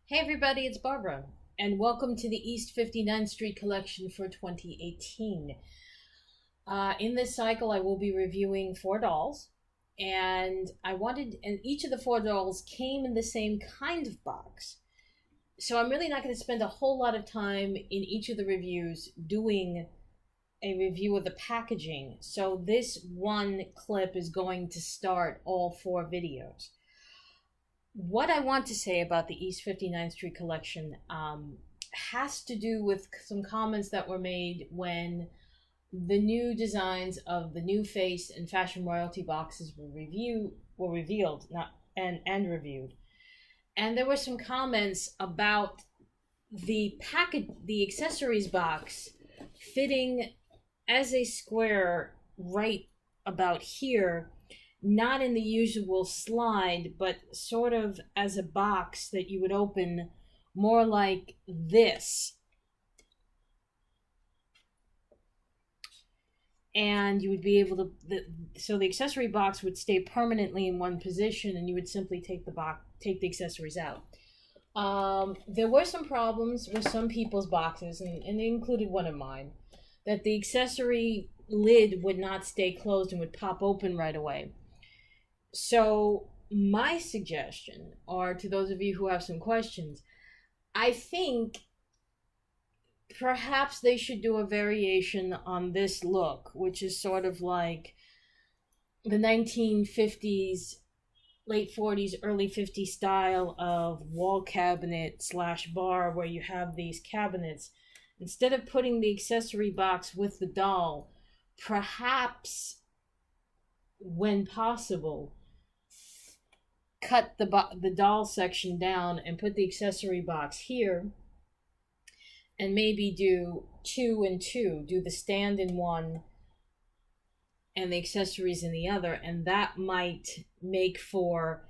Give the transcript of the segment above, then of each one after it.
Hey everybody, it's Barbara, and welcome to the East 59th Street collection for 2018. In this cycle, I will be reviewing 4 dolls, and each of the 4 dolls came in the same kind of box. So I'm really not going to spend a whole lot of time in each of the reviews doing a review of the packaging. So this one clip is going to start all 4 videos. What I want to say about the East 59th Street collection has to do with some comments that were made when the new designs of the new face and fashion royalty boxes were revealed, and reviewed. And there were some comments about the accessories box fitting as a square right about here, not in the usual slide, but sort of as a box that you would open more like this. And you would be able to, so the accessory box would stay permanently in one position, and you would simply take the accessories out. There were some problems with some people's boxes, and they included one of mine, that the accessory lid would not stay closed and would pop open right away. So my suggestion, or to those of you who have some questions, I think perhaps they should do a variation on this look, which is sort of like the 1950s, late 40s, early 50s style of wall cabinet / bar, where you have these cabinets. Instead of putting the accessory box with the doll, perhaps, when possible, cut the doll section down and put the accessory box here, and maybe do 2 and 2, do the stand in one and the accessories in the other, and that might make for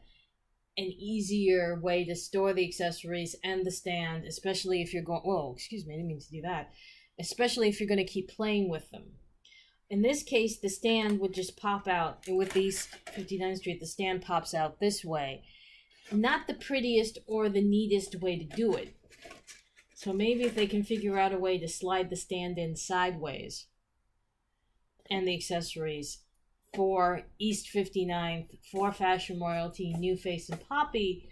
an easier way to store the accessories and the stand, especially if you're going, whoa, excuse me, I didn't mean to do that, especially if you're going to keep playing with them. In this case, the stand would just pop out. With these 59th Street, the stand pops out this way. Not the prettiest or the neatest way to do it. So maybe if they can figure out a way to slide the stand in sideways and the accessories for East 59th, for Fashion Royalty, New Face, and Poppy,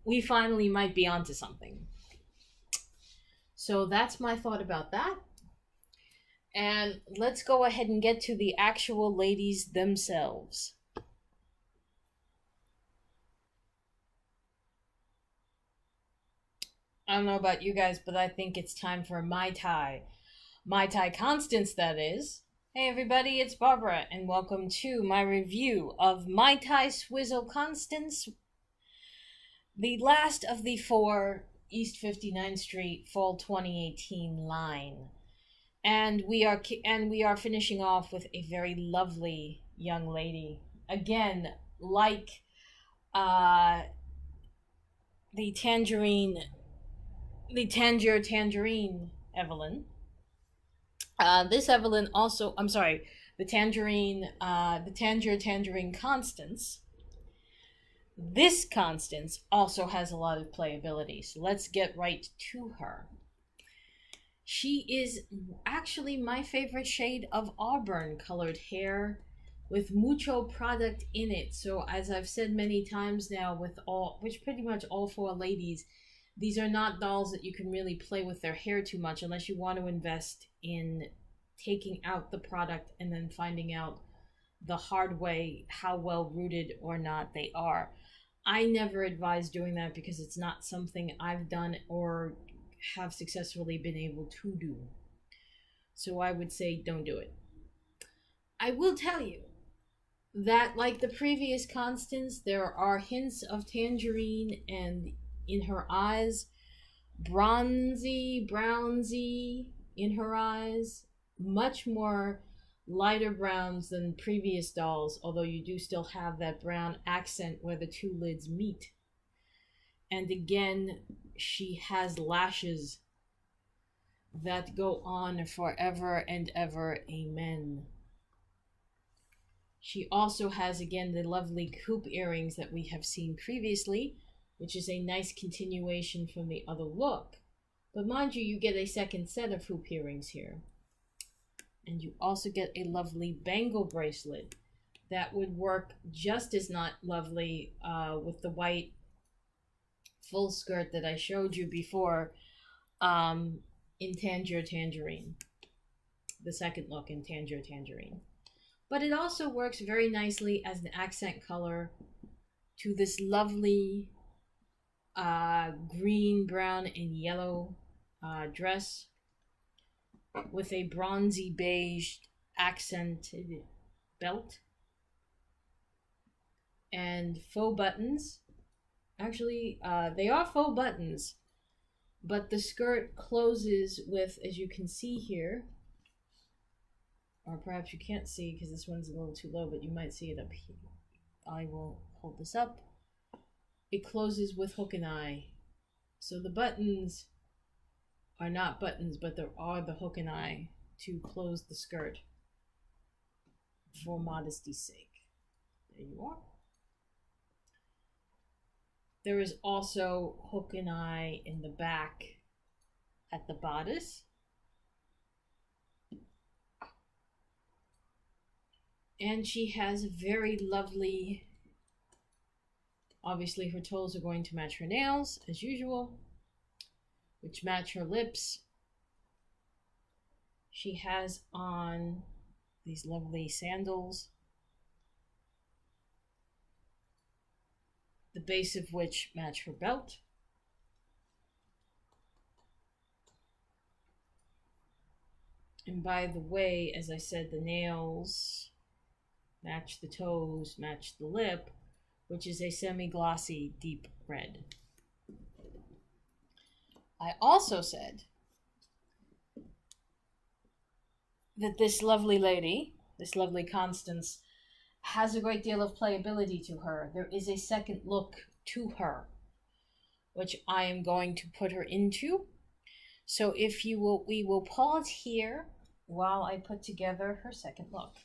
we finally might be onto something. So that's my thought about that. And let's go ahead and get to the actual ladies themselves. I don't know about you guys, but I think it's time for MaiTai. MaiTai Constance, that is. Hey everybody, it's Barbara, and welcome to my review of MaiTai Swizzle Constance, the last of the 4 East 59th Street Fall 2018 line. And we are finishing off with a very lovely young lady. Again, like the Tangerine Evelyn. This Evelyn also, I'm sorry, the Tangerine Constance. This Constance also has a lot of playability, so let's get right to her. She is actually my favorite shade of auburn colored hair with mucho product in it. So as I've said many times now, which pretty much all 4 ladies, these are not dolls that you can really play with their hair too much unless you want to invest in taking out the product and then finding out the hard way how well rooted or not they are. I never advise doing that because it's not something I've done or have successfully been able to do. So I would say don't do it. I will tell you that, like the previous Constance, there are hints of tangerine, and in her eyes, brownsy in her eyes, much more lighter browns than previous dolls, although you do still have that brown accent where the 2 lids meet. And again, she has lashes that go on forever and ever, amen. She also has, again, the lovely hoop earrings that we have seen previously, which is a nice continuation from the other look. But mind you, you get a second set of hoop earrings here. And you also get a lovely bangle bracelet that would work just as not lovely with the white full skirt that I showed you before in Tangier Tangerine. The second look in Tangier Tangerine. But it also works very nicely as an accent color to this lovely green, brown, and yellow dress with a bronzy beige accented belt and faux buttons. Actually, they are faux buttons, but the skirt closes with, as you can see here, or perhaps you can't see because this one's a little too low, but you might see it up here. I will hold this up. It closes with hook and eye. So the buttons are not buttons, but there are the hook and eye to close the skirt for modesty's sake. There you are. There is also hook and eye in the back at the bodice. And she has very lovely, obviously her toes are going to match her nails as usual, which match her lips. She has on these lovely sandals, the base of which match her belt. And by the way, as I said, the nails match the toes, match the lip, which is a semi-glossy deep red. I also said that this lovely lady, this lovely Constance, has a great deal of playability to her. There is a second look to her, which I am going to put her into. So if you will, we will pause here while I put together her second look.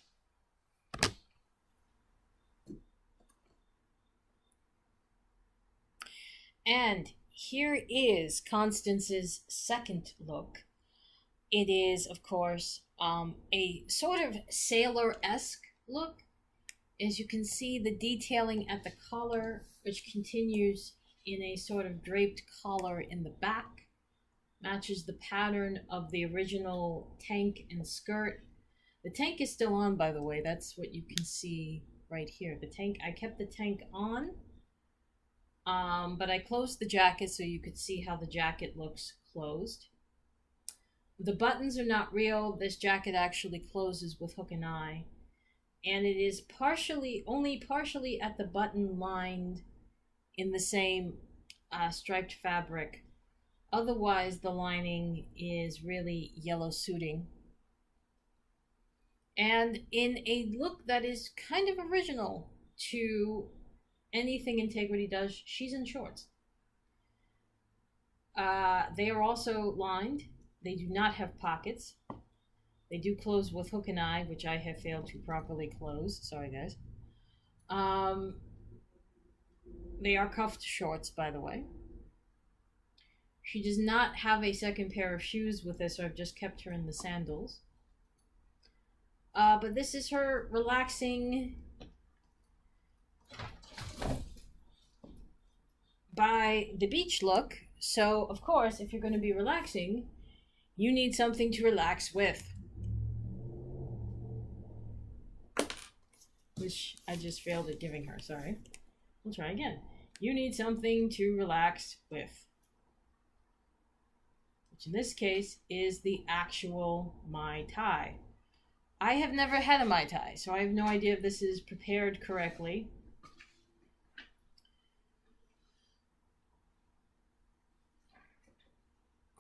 And here is Constance's second look. It is, of course, a sort of sailor-esque look. As you can see, the detailing at the collar, which continues in a sort of draped collar in the back, matches the pattern of the original tank and skirt. The tank is still on, by the way. That's what you can see right here. The tank, I kept the tank on. But I closed the jacket so you could see how the jacket looks closed. The buttons are not real. This jacket actually closes with hook and eye. And it is only partially at the button lined in the same striped fabric. Otherwise, the lining is really yellow suiting. And in a look that is kind of original to anything Integrity does, she's in shorts. They are also lined. They do not have pockets. They do close with hook and eye, which I have failed to properly close. Sorry, guys. They are cuffed shorts, by the way. She does not have a second pair of shoes with this, so I've just kept her in the sandals. But this is her relaxing by the beach look. So, of course, if you're going to be relaxing, you need something to relax with. Which I just failed at giving her, sorry. We'll try again. You need something to relax with. Which in this case is the actual MaiTai. I have never had a MaiTai, so I have no idea if this is prepared correctly.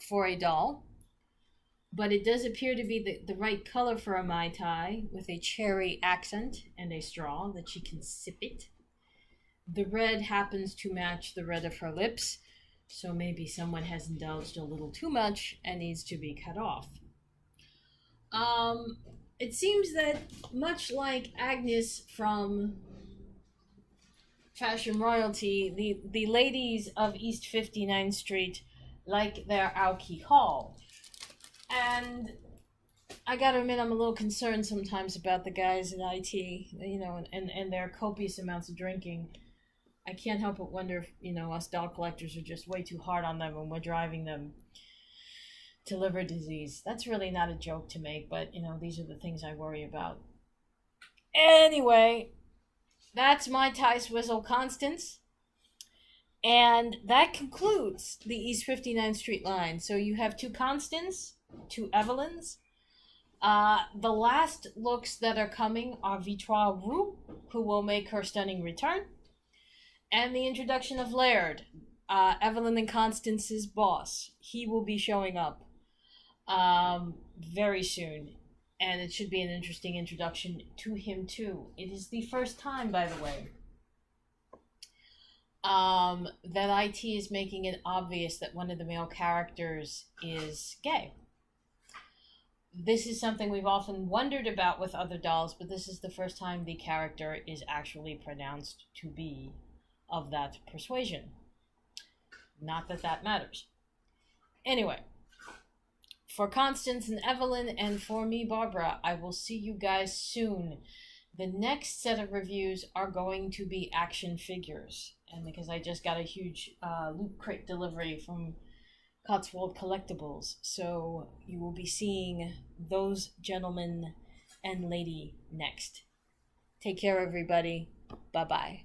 For a doll. But it does appear to be the right color for a MaiTai, with a cherry accent and a straw that she can sip it. The red happens to match the red of her lips, so maybe someone has indulged a little too much and needs to be cut off. It seems that much like Agnes from fashion royalty, the ladies of East 59th Street like their alcohol. And I gotta admit, I'm a little concerned sometimes about the guys in IT, you know, and their copious amounts of drinking. I can't help but wonder if, you know, us doll collectors are just way too hard on them when we're driving them to liver disease. That's really not a joke to make, but, you know, these are the things I worry about. Anyway, that's MaiTai Swizzle Constance. And that concludes the East 59th Street line. So you have two Constance, two Evelyns. The last looks that are coming are Victoire Roux, who will make her stunning return, and the introduction of Laird, Evelyn and Constance's boss. He will be showing up very soon, and it should be an interesting introduction to him too. It is the first time, by the way, that IT is making it obvious that one of the male characters is gay. This is something we've often wondered about with other dolls, but this is the first time the character is actually pronounced to be of that persuasion. Not that that matters. Anyway, for Constance and Evelyn, and for me, Barbara, I will see you guys soon. The next set of reviews are going to be action figures, and because I just got a huge Loot Crate delivery from Cotswold Collectibles, so you will be seeing those gentlemen and lady next. Take care, everybody. Bye-bye.